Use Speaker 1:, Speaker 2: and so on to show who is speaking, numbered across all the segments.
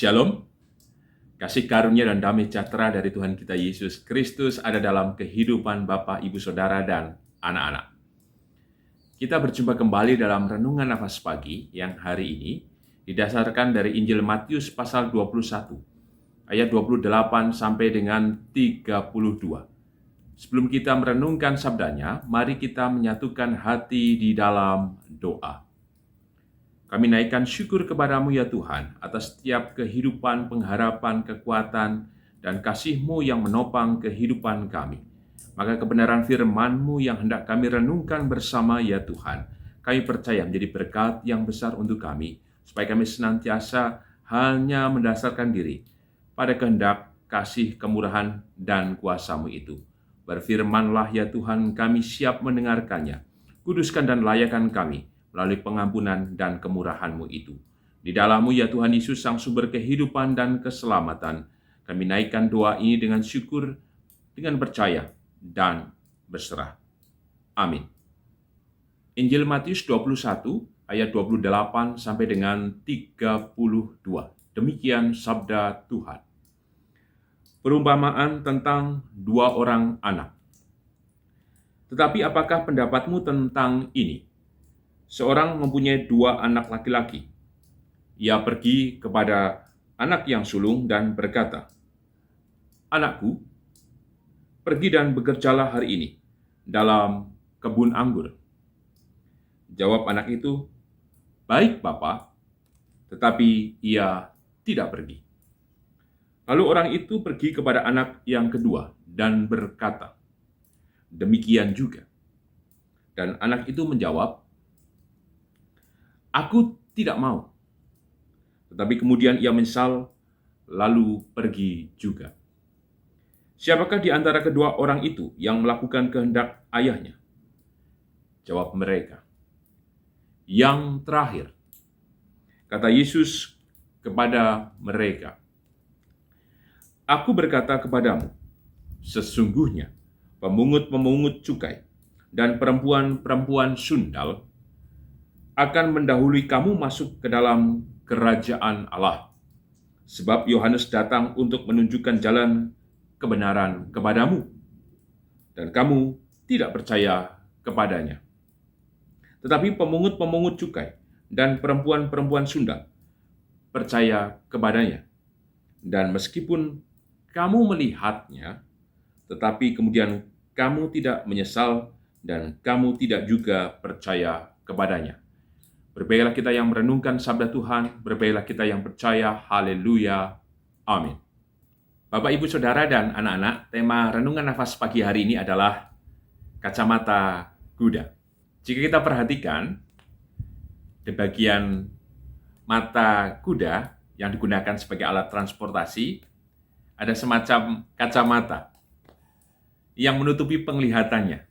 Speaker 1: Shalom, kasih karunia dan damai sejahtera dari Tuhan kita Yesus Kristus ada dalam kehidupan Bapak, Ibu, Saudara, dan anak-anak. Kita berjumpa kembali dalam Renungan Nafas Pagi yang hari ini didasarkan dari Injil Matius pasal 21, ayat 28 sampai dengan 32. Sebelum kita merenungkan sabdanya, mari kita menyatukan hati di dalam doa. Kami naikkan syukur kepadamu ya Tuhan atas setiap kehidupan, pengharapan, kekuatan, dan kasih-Mu yang menopang kehidupan kami. Maka kebenaran firman-Mu yang hendak kami renungkan bersama ya Tuhan, kami percaya menjadi berkat yang besar untuk kami, supaya kami senantiasa hanya mendasarkan diri pada kehendak, kasih, kemurahan, dan kuasa-Mu itu. Berfirmanlah ya Tuhan, kami siap mendengarkannya. Kuduskan dan layakan kami melalui pengampunan dan kemurahan-Mu itu. Di dalam-Mu ya Tuhan Yesus, sang sumber kehidupan dan keselamatan, kami naikkan doa ini dengan syukur, dengan percaya, dan berserah. Amin. Injil Matius 21, ayat 28 sampai dengan 32. Demikian sabda Tuhan. Perumpamaan tentang dua orang anak. Tetapi apakah pendapatmu tentang ini? Seorang mempunyai dua anak laki-laki. Ia pergi kepada anak yang sulung dan berkata, "Anakku, pergi dan bekerjalah hari ini dalam kebun anggur." Jawab anak itu, "Baik, Bapa," tetapi ia tidak pergi. Lalu orang itu pergi kepada anak yang kedua dan berkata, "Demikian juga." Dan anak itu menjawab, "Aku tidak mau." Tetapi kemudian ia menyesal, lalu pergi juga. Siapakah di antara kedua orang itu yang melakukan kehendak ayahnya? Jawab mereka, "Yang terakhir." Kata Yesus kepada mereka, "Aku berkata kepadamu, sesungguhnya pemungut-pemungut cukai dan perempuan-perempuan sundal akan mendahului kamu masuk ke dalam kerajaan Allah. Sebab Yohanes datang untuk menunjukkan jalan kebenaran kepadamu, dan kamu tidak percaya kepadanya. Tetapi pemungut-pemungut cukai dan perempuan-perempuan sundal percaya kepadanya. Dan meskipun kamu melihatnya, tetapi kemudian kamu tidak menyesal dan kamu tidak juga percaya kepadanya." Berbahagialah kita yang merenungkan sabda Tuhan, berbahagialah kita yang percaya, haleluya, amin. Bapak, Ibu, Saudara, dan anak-anak, tema Renungan Nafas Pagi hari ini adalah kacamata kuda. Jika kita perhatikan, di bagian mata kuda yang digunakan sebagai alat transportasi, ada semacam kacamata yang menutupi penglihatannya.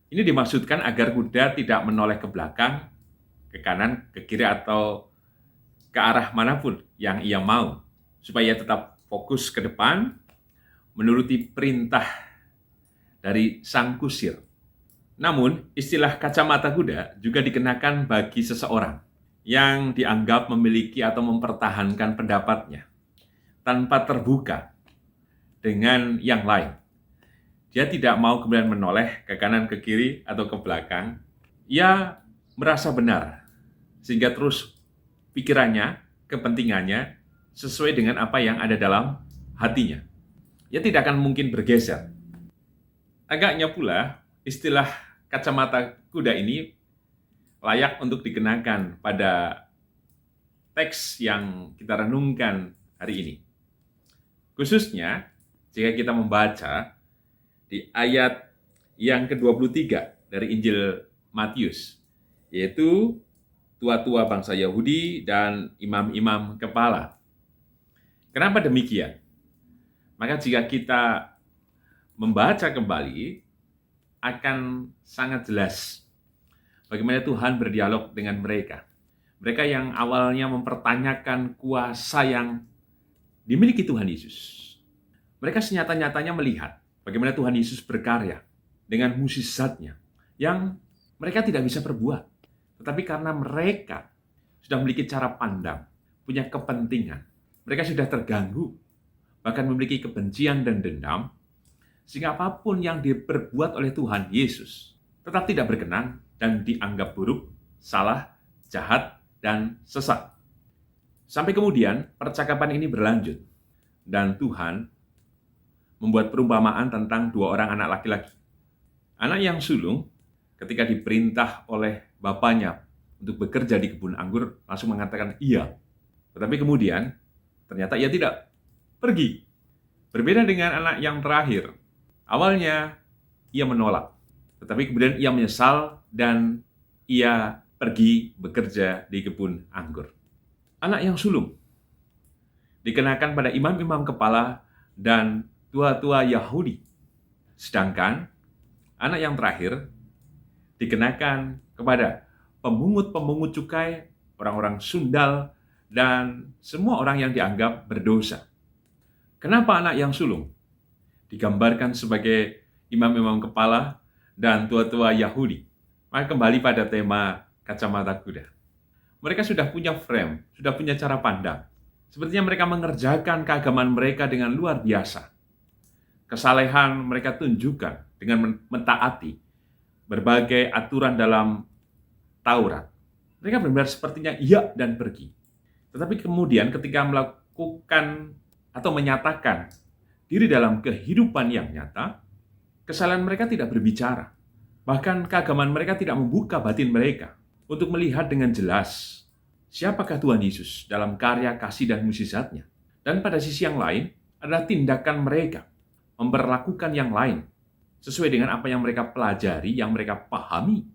Speaker 1: Ini dimaksudkan agar kuda tidak menoleh ke belakang, ke kanan, ke kiri, atau ke arah manapun yang ia mau, supaya tetap fokus ke depan, menuruti perintah dari sang kusir. Namun, istilah kacamata kuda juga dikenakan bagi seseorang yang dianggap memiliki atau mempertahankan pendapatnya tanpa terbuka dengan yang lain. Dia tidak mau kemudian menoleh ke kanan, ke kiri, atau ke belakang. Ia merasa benar, sehingga terus pikirannya, kepentingannya sesuai dengan apa yang ada dalam hatinya. Ia tidak akan mungkin bergeser. Agaknya pula, istilah kacamata kuda ini layak untuk dikenakan pada teks yang kita renungkan hari ini. Khususnya, jika kita membaca di ayat yang ke-23 dari Injil Matius, yaitu tua-tua bangsa Yahudi dan imam-imam kepala. Kenapa demikian? Maka jika kita membaca kembali, akan sangat jelas bagaimana Tuhan berdialog dengan mereka. Mereka yang awalnya mempertanyakan kuasa yang dimiliki Tuhan Yesus. Mereka senyata-nyatanya melihat bagaimana Tuhan Yesus berkarya dengan mukjizatnya yang mereka tidak bisa perbuat. Tetapi karena mereka sudah memiliki cara pandang, punya kepentingan, mereka sudah terganggu, bahkan memiliki kebencian dan dendam, sehingga apapun yang diperbuat oleh Tuhan Yesus tetap tidak berkenan dan dianggap buruk, salah, jahat, dan sesat. Sampai kemudian percakapan ini berlanjut, dan Tuhan membuat perumpamaan tentang dua orang anak laki-laki. Anak yang sulung ketika diperintah oleh bapaknya untuk bekerja di kebun anggur langsung mengatakan iya. Tetapi kemudian ternyata ia tidak pergi. Berbeda dengan anak yang terakhir. Awalnya ia menolak, tetapi kemudian ia menyesal dan ia pergi bekerja di kebun anggur. Anak yang sulung dikenakan pada imam-imam kepala dan tua-tua Yahudi. Sedangkan anak yang terakhir dikenakan kepada pemungut-pemungut cukai, orang-orang sundal, dan semua orang yang dianggap berdosa. Kenapa anak yang sulung digambarkan sebagai imam-imam kepala dan tua-tua Yahudi? Maka kembali pada tema kacamata kuda. Mereka sudah punya frame, sudah punya cara pandang. Sepertinya mereka mengerjakan keagamaan mereka dengan luar biasa. Kesalehan mereka tunjukkan dengan mentaati berbagai aturan dalam Taurat. Mereka benar-benar sepertinya iya dan pergi. Tetapi kemudian ketika melakukan atau menyatakan diri dalam kehidupan yang nyata, kesalahan mereka tidak berbicara. Bahkan keagamaan mereka tidak membuka batin mereka untuk melihat dengan jelas siapakah Tuhan Yesus dalam karya kasih dan mukjizatnya. Dan pada sisi yang lain adalah tindakan mereka memperlakukan yang lain sesuai dengan apa yang mereka pelajari, yang mereka pahami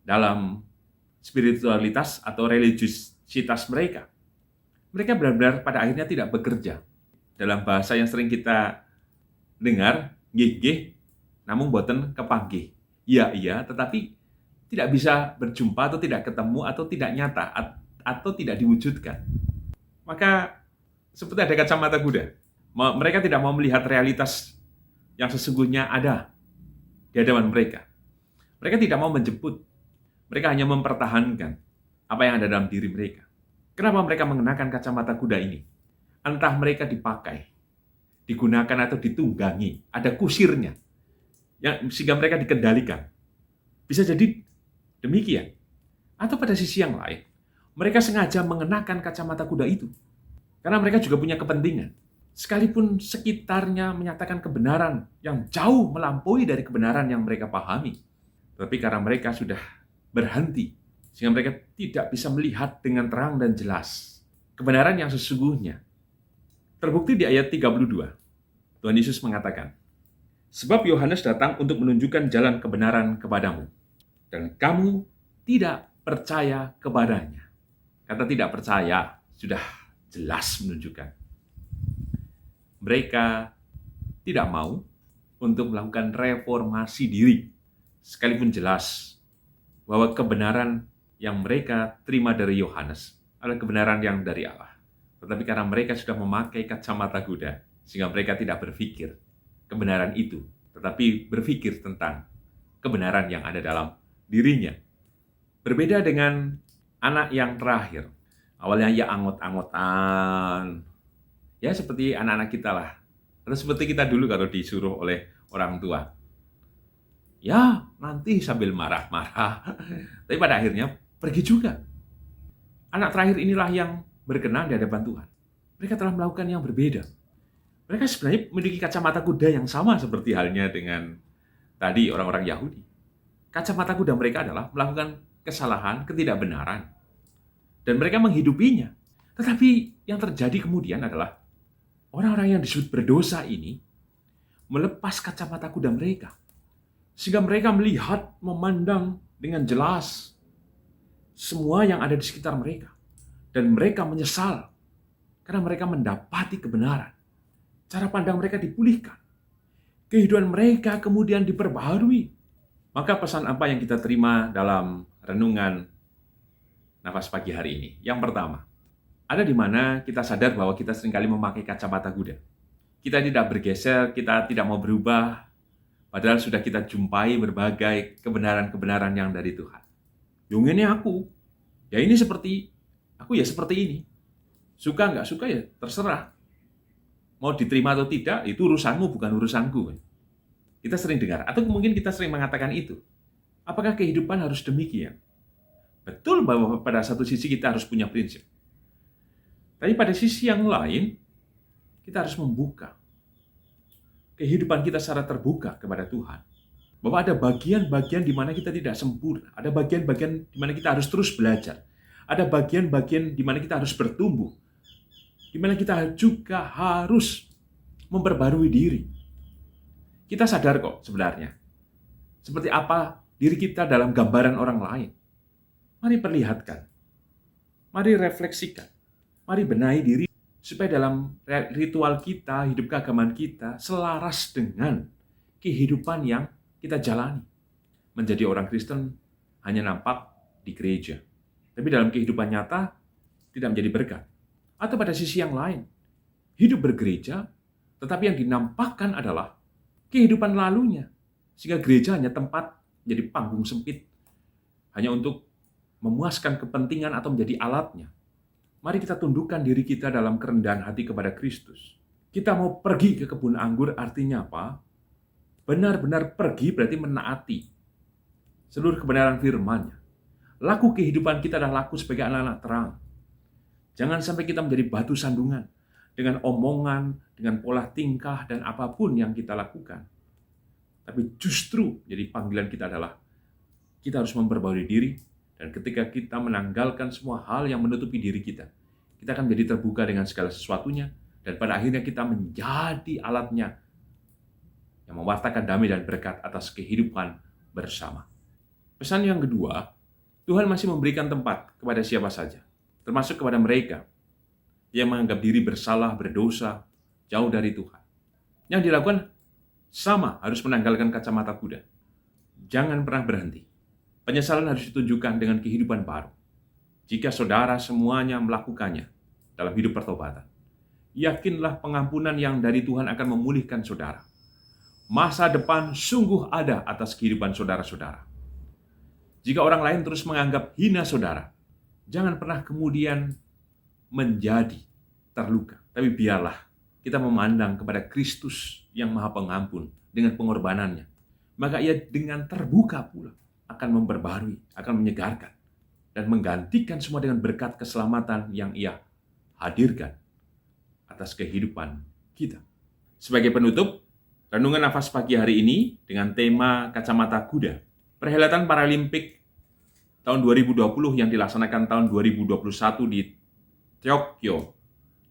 Speaker 1: dalam spiritualitas atau religiusitas mereka. Mereka benar-benar pada akhirnya tidak bekerja. Dalam bahasa yang sering kita dengar, nggih, namun boten kepanggih. Iya, tetapi tidak bisa berjumpa atau tidak ketemu atau tidak nyata atau tidak diwujudkan. Maka seperti ada kacamata kuda. Mereka tidak mau melihat realitas yang sesungguhnya ada di hadapan mereka. Mereka tidak mau menjemput. Mereka hanya mempertahankan apa yang ada dalam diri mereka. Kenapa mereka mengenakan kacamata kuda ini? Entah mereka dipakai, digunakan atau ditunggangi, ada kusirnya, sehingga mereka dikendalikan. Bisa jadi demikian. Atau pada sisi yang lain, mereka sengaja mengenakan kacamata kuda itu. Karena mereka juga punya kepentingan. Sekalipun sekitarnya menyatakan kebenaran yang jauh melampaui dari kebenaran yang mereka pahami. Tapi karena mereka sudah berhenti, sehingga mereka tidak bisa melihat dengan terang dan jelas kebenaran yang sesungguhnya. Terbukti di ayat 32. Tuhan Yesus mengatakan, "Sebab Yohanes datang untuk menunjukkan jalan kebenaran kepadamu, dan kamu tidak percaya kepadanya." Kata tidak percaya sudah jelas menunjukkan. Mereka tidak mau untuk melakukan reformasi diri, sekalipun jelas bahwa kebenaran yang mereka terima dari Yohanes adalah kebenaran yang dari Allah. Tetapi karena mereka sudah memakai kacamata kuda, sehingga mereka tidak berpikir kebenaran itu, tetapi berpikir tentang kebenaran yang ada dalam dirinya. Berbeda dengan anak yang terakhir. Awalnya ia anggot-anggotan. Ya seperti anak-anak kita lah. Atau seperti kita dulu kalau disuruh oleh orang tua. Ya nanti sambil marah-marah. Tapi pada akhirnya pergi juga. Anak terakhir inilah yang berkenan di hadapan Tuhan. Mereka telah melakukan yang berbeda. Mereka sebenarnya memiliki kacamata kuda yang sama seperti halnya dengan tadi orang-orang Yahudi. Kacamata kuda mereka adalah melakukan kesalahan, ketidakbenaran. Dan mereka menghidupinya. Tetapi yang terjadi kemudian adalah orang-orang yang disebut berdosa ini melepas kacamata kuda mereka. Sehingga mereka melihat, memandang dengan jelas semua yang ada di sekitar mereka. Dan mereka menyesal karena mereka mendapati kebenaran. Cara pandang mereka dipulihkan. Kehidupan mereka kemudian diperbaharui. Maka pesan apa yang kita terima dalam renungan nafas pagi hari ini? Yang pertama, ada di mana kita sadar bahwa kita seringkali memakai kacamata kuda. Kita tidak bergeser, kita tidak mau berubah, padahal sudah kita jumpai berbagai kebenaran-kebenaran yang dari Tuhan. Yang ini aku, ya ini seperti, aku ya seperti ini. Suka nggak suka ya terserah. Mau diterima atau tidak, itu urusanmu, bukan urusanku. Kita sering dengar, atau mungkin kita sering mengatakan itu. Apakah kehidupan harus demikian? Betul bahwa pada satu sisi kita harus punya prinsip. Tapi pada sisi yang lain, kita harus membuka kehidupan kita secara terbuka kepada Tuhan. Bahwa ada bagian-bagian di mana kita tidak sempurna. Ada bagian-bagian di mana kita harus terus belajar. Ada bagian-bagian di mana kita harus bertumbuh. Di mana kita juga harus memperbarui diri. Kita sadar kok sebenarnya. Seperti apa diri kita dalam gambaran orang lain. Mari perlihatkan. Mari refleksikan. Mari benahi diri supaya dalam ritual kita, hidup keagamaan kita selaras dengan kehidupan yang kita jalani. Menjadi orang Kristen hanya nampak di gereja. Tapi dalam kehidupan nyata tidak menjadi berkat. Atau pada sisi yang lain, hidup bergereja, tetapi yang dinampakkan adalah kehidupan lalunya. Sehingga gereja hanya tempat menjadi panggung sempit, hanya untuk memuaskan kepentingan atau menjadi alatnya. Mari kita tundukkan diri kita dalam kerendahan hati kepada Kristus. Kita mau pergi ke kebun anggur artinya apa? Benar-benar pergi berarti menaati seluruh kebenaran firman-Nya. Laku kehidupan kita adalah laku sebagai anak-anak terang. Jangan sampai kita menjadi batu sandungan dengan omongan, dengan pola tingkah, dan apapun yang kita lakukan. Tapi justru jadi panggilan kita adalah kita harus memperbarui diri, dan ketika kita menanggalkan semua hal yang menutupi diri kita akan menjadi terbuka dengan segala sesuatunya, dan pada akhirnya kita menjadi alatnya yang mewartakan damai dan berkat atas kehidupan bersama. Pesan yang kedua, Tuhan masih memberikan tempat kepada siapa saja, termasuk kepada mereka yang menganggap diri bersalah, berdosa, jauh dari Tuhan. Yang dilakukan sama, harus menanggalkan kacamata kuda. Jangan pernah berhenti. Penyesalan harus ditunjukkan dengan kehidupan baru. Jika saudara semuanya melakukannya dalam hidup pertobatan, yakinlah pengampunan yang dari Tuhan akan memulihkan saudara. Masa depan sungguh ada atas kehidupan saudara-saudara. Jika orang lain terus menganggap hina saudara, jangan pernah kemudian menjadi terluka. Tapi biarlah kita memandang kepada Kristus yang Maha Pengampun dengan pengorbanannya. Maka ia dengan terbuka pula akan memperbarui, akan menyegarkan, dan menggantikan semua dengan berkat keselamatan yang ia hadirkan atas kehidupan kita. Sebagai penutup, renungan nafas pagi hari ini dengan tema kacamata kuda. Perhelatan Paralimpik tahun 2020 yang dilaksanakan tahun 2021 di Tokyo,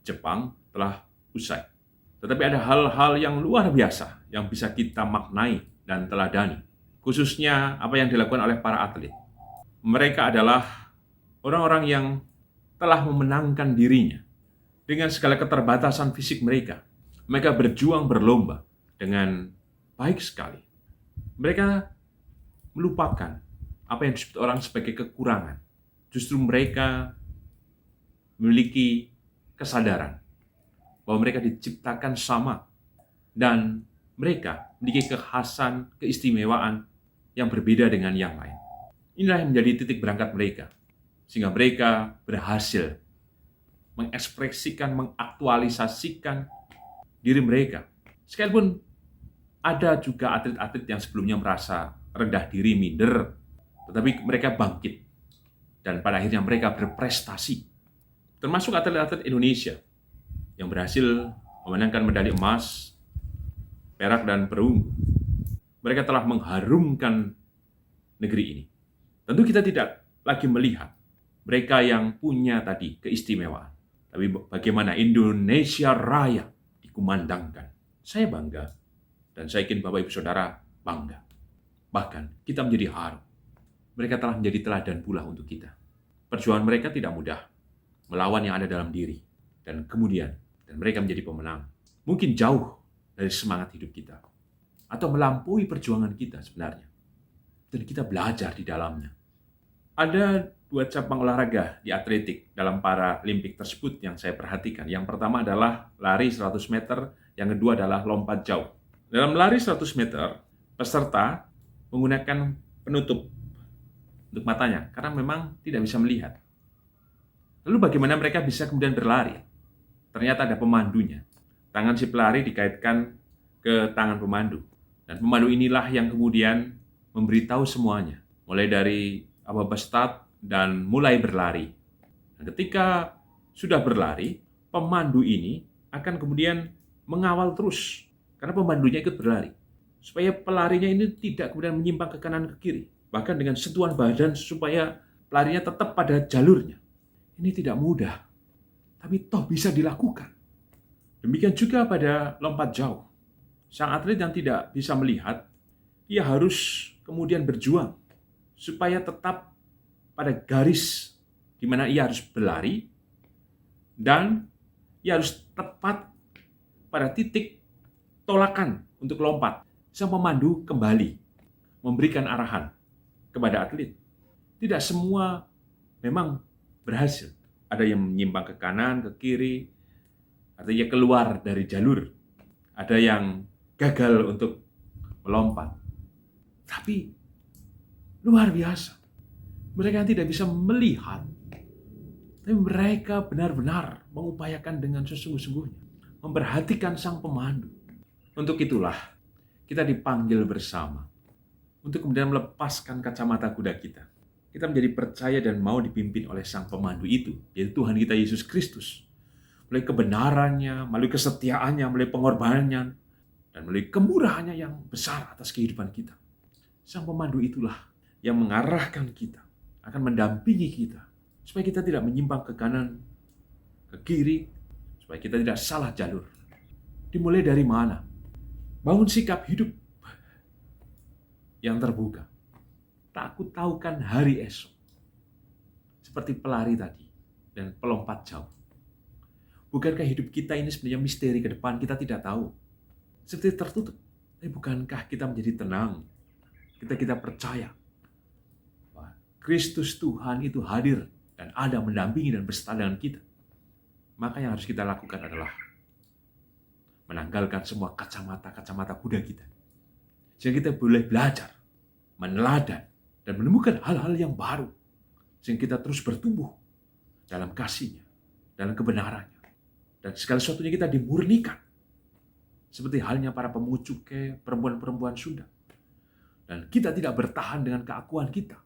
Speaker 1: Jepang telah usai. Tetapi ada hal-hal yang luar biasa yang bisa kita maknai dan teladani. Khususnya apa yang dilakukan oleh para atlet. Mereka adalah orang-orang yang telah memenangkan dirinya dengan segala keterbatasan fisik mereka. Mereka berjuang berlomba dengan baik sekali. Mereka melupakan apa yang disebut orang sebagai kekurangan. Justru mereka memiliki kesadaran bahwa mereka diciptakan sama dan mereka memiliki kekhasan, keistimewaan yang berbeda dengan yang lain. Inilah yang menjadi titik berangkat mereka, sehingga mereka berhasil mengekspresikan, mengaktualisasikan diri mereka. Sekalipun ada juga atlet-atlet yang sebelumnya merasa rendah diri, minder, tetapi mereka bangkit. Dan pada akhirnya mereka berprestasi. Termasuk atlet-atlet Indonesia yang berhasil memenangkan medali emas, perak, dan perunggu. Mereka telah mengharumkan negeri ini. Tentu kita tidak lagi melihat mereka yang punya tadi keistimewaan. Tapi bagaimana Indonesia Raya dikumandangkan. Saya bangga, dan saya yakin Bapak Ibu Saudara bangga. Bahkan kita menjadi haru. Mereka telah menjadi teladan pula untuk kita. Perjuangan mereka tidak mudah, melawan yang ada dalam diri. Dan kemudian, dan mereka menjadi pemenang. Mungkin jauh dari semangat hidup kita. Atau melampaui perjuangan kita sebenarnya. Dan kita belajar di dalamnya. Ada dua cabang olahraga di atletik dalam Paralimpik tersebut yang saya perhatikan. Yang pertama adalah lari 100 meter, yang kedua adalah lompat jauh. Dalam lari 100 meter, peserta menggunakan penutup untuk matanya, karena memang tidak bisa melihat. Lalu bagaimana mereka bisa kemudian berlari? Ternyata ada pemandunya. Tangan si pelari dikaitkan ke tangan pemandu. Dan pemandu inilah yang kemudian memberitahu semuanya. Mulai dari apa start dan mulai berlari. Dan ketika sudah berlari, pemandu ini akan kemudian mengawal terus. Karena pemandunya ikut berlari. Supaya pelarinya ini tidak kemudian menyimpang ke kanan ke kiri. Bahkan dengan sentuhan badan supaya pelarinya tetap pada jalurnya. Ini tidak mudah, tapi toh bisa dilakukan. Demikian juga pada lompat jauh. Sang atlet yang tidak bisa melihat, ia harus kemudian berjuang supaya tetap pada garis di mana ia harus berlari dan ia harus tepat pada titik tolakan untuk lompat. Sang pemandu kembali memberikan arahan kepada atlet. Tidak semua memang berhasil. Ada yang menyimpang ke kanan, ke kiri, artinya keluar dari jalur. Ada yang gagal untuk melompat. Tapi luar biasa. Mereka yang tidak bisa melihat, tapi mereka benar-benar mengupayakan dengan sesungguh-sungguhnya. Memperhatikan sang pemandu. Untuk itulah kita dipanggil bersama. Untuk kemudian melepaskan kacamata kuda kita. Kita menjadi percaya dan mau dipimpin oleh sang pemandu itu, yaitu Tuhan kita Yesus Kristus. Melalui kebenarannya, melalui kesetiaannya, melalui pengorbanannya, dan melalui kemurahannya yang besar atas kehidupan kita. Sang pemandu itulah yang mengarahkan kita, akan mendampingi kita, supaya kita tidak menyimpang ke kanan, ke kiri, supaya kita tidak salah jalur. Dimulai dari mana? Bangun sikap hidup yang terbuka. Takut tahu kan hari esok. Seperti pelari tadi dan pelompat jauh. Bukankah hidup kita ini sebenarnya misteri ke depan, kita tidak tahu. Seperti tertutup. Tapi bukankah kita menjadi tenang? Kita percaya bahwa Kristus Tuhan itu hadir dan ada mendampingi dan beserta dengan kita. Maka yang harus kita lakukan adalah menanggalkan semua kacamata kuda kita. Sehingga kita boleh belajar, meneladan, dan menemukan hal-hal yang baru. Sehingga kita terus bertumbuh dalam kasih-Nya, dalam kebenarannya. Dan segala sesuatunya kita dimurnikan. Seperti halnya para pemungut cukai, perempuan-perempuan Sunda. Dan kita tidak bertahan dengan keakuan kita,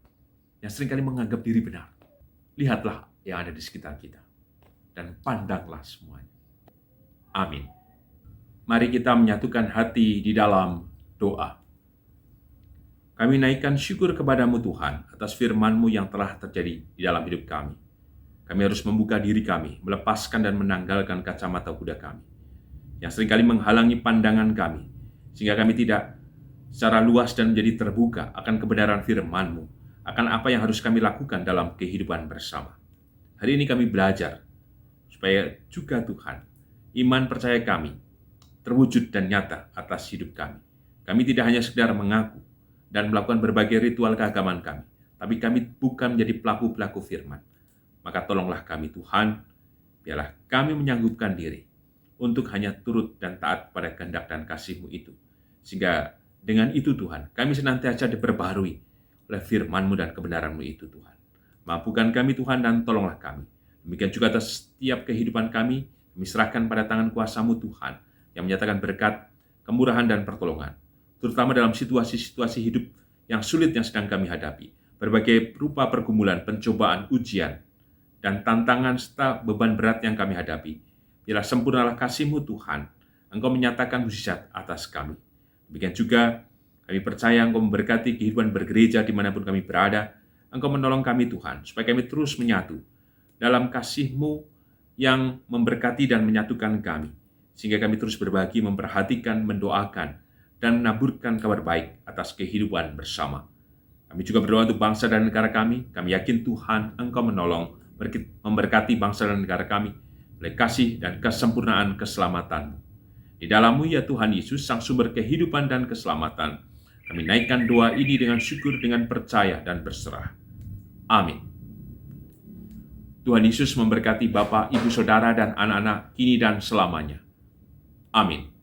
Speaker 1: yang seringkali menganggap diri benar. Lihatlah yang ada di sekitar kita. Dan pandanglah semuanya. Amin. Mari kita menyatukan hati di dalam doa. Kami naikkan syukur kepadamu Tuhan atas firman-Mu yang telah terjadi di dalam hidup kami. Kami harus membuka diri kami, melepaskan dan menanggalkan kacamata kuda kami, yang seringkali menghalangi pandangan kami, sehingga kami tidak secara luas dan menjadi terbuka akan kebenaran firman-Mu, akan apa yang harus kami lakukan dalam kehidupan bersama. Hari ini kami belajar, supaya juga Tuhan, iman percaya kami terwujud dan nyata atas hidup kami. Kami tidak hanya sekedar mengaku, dan melakukan berbagai ritual keagamaan kami. Tapi kami bukan menjadi pelaku-pelaku firman. Maka tolonglah kami Tuhan, biarlah kami menyanggupkan diri untuk hanya turut dan taat pada kehendak dan kasih-Mu itu. Sehingga dengan itu Tuhan, kami senantiasa diperbaharui oleh firman-Mu dan kebenaran-Mu itu Tuhan. Mampukan kami Tuhan dan tolonglah kami. Demikian juga atas setiap kehidupan kami serahkan pada tangan kuasa-Mu Tuhan, yang menyatakan berkat, kemurahan dan pertolongan. Terutama dalam situasi-situasi hidup yang sulit yang sedang kami hadapi. Berbagai rupa pergumulan, pencobaan, ujian, dan tantangan serta beban berat yang kami hadapi. Biarlah sempurnalah kasih-Mu Tuhan, Engkau menyatakan mukjizat atas kami. Demikian juga kami percaya Engkau memberkati kehidupan bergereja dimanapun kami berada. Engkau menolong kami Tuhan, supaya kami terus menyatu dalam kasih-Mu yang memberkati dan menyatukan kami. Sehingga kami terus berbagi, memperhatikan, mendoakan, dan menaburkan kabar baik atas kehidupan bersama. Kami juga berdoa untuk bangsa dan negara kami. Kami yakin Tuhan Engkau menolong, memberkati bangsa dan negara kami, oleh kasih dan kesempurnaan keselamatan. Di dalam-Mu ya Tuhan Yesus, Sang Sumber kehidupan dan keselamatan, kami naikkan doa ini dengan syukur, dengan percaya dan berserah. Amin. Tuhan Yesus memberkati Bapak, Ibu, Saudara, dan anak-anak kini dan selamanya. Amin.